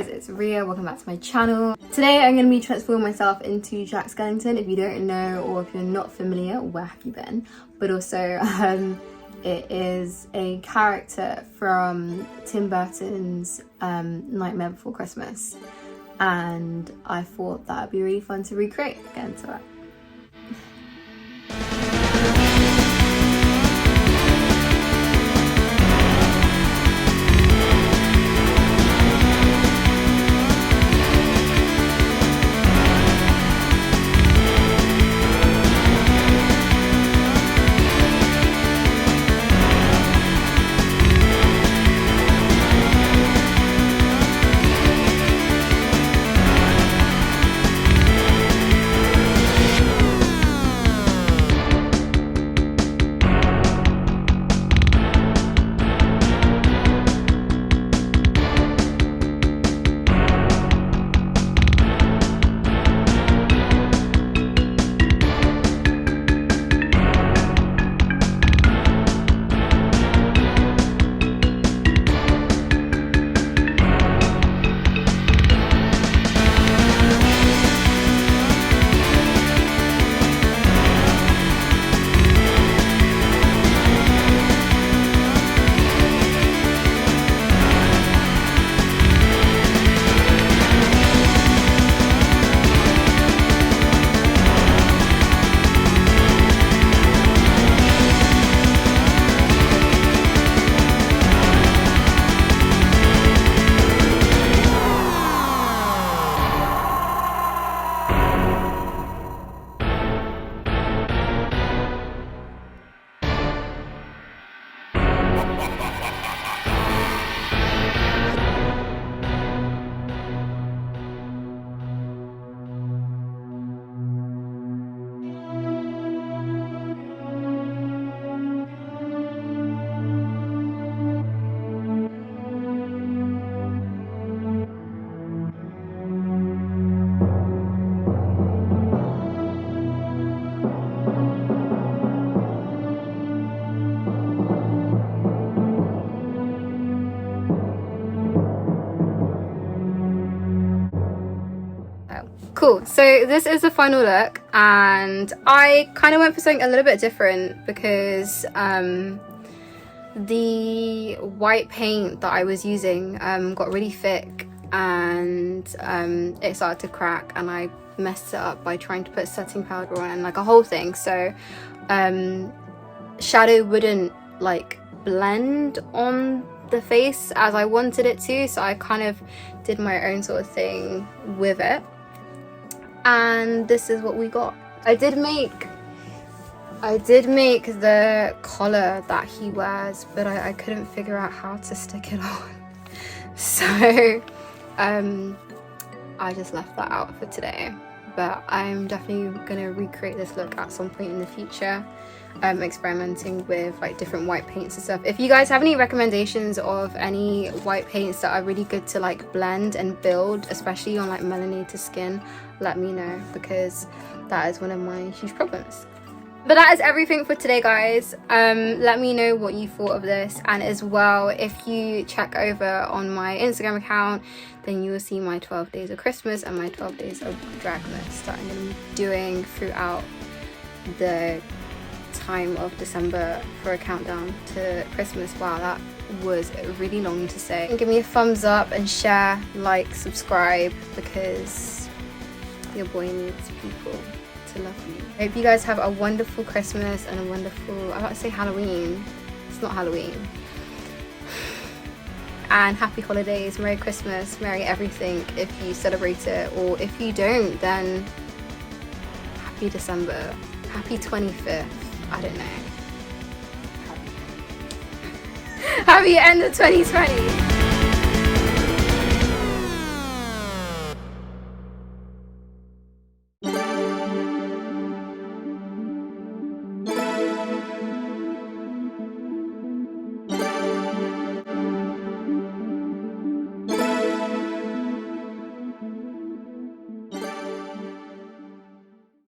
guys, it's Ria. Welcome back to my channel. Today I'm going to be transforming myself into Jack Skellington. If you don't know or if you're not familiar, where have you been? But also it is a character from Tim Burton's Nightmare Before Christmas, and I thought that would be really fun to recreate again. So cool, so this is the final look, and I kind of went for something a little bit different because the white paint that I was using got really thick and it started to crack, and I messed it up by trying to put setting powder on and like a whole thing, so shadow wouldn't like blend on the face as I wanted it to, so I kind of did my own sort of thing with it. And this is what we got. I did make the collar that he wears, but I couldn't figure out how to stick it on. So I just left that out for today. But I'm definitely gonna recreate this look at some point in the future. Experimenting with like different white paints and stuff. If you guys have any recommendations of any white paints that are really good to like blend and build, especially on like melanated skin, let me know, because that is one of my huge problems. But that is everything for today, guys. Let me know what you thought of this, and as well, if you check over on my Instagram account, then you will see my 12 days of Christmas and my 12 days of Dragmas that I'm going to be doing throughout the time of December for a countdown to Christmas. Wow, that was really long to say. Give me a thumbs up and share, like, subscribe, because your boy needs people to love me. I hope you guys have a wonderful Christmas and a wonderful, I was about to say Halloween, it's not Halloween, and happy holidays, Merry Christmas, Merry everything if you celebrate it, or if you don't, then happy December, happy 25th, I don't know. Happy end of 2020.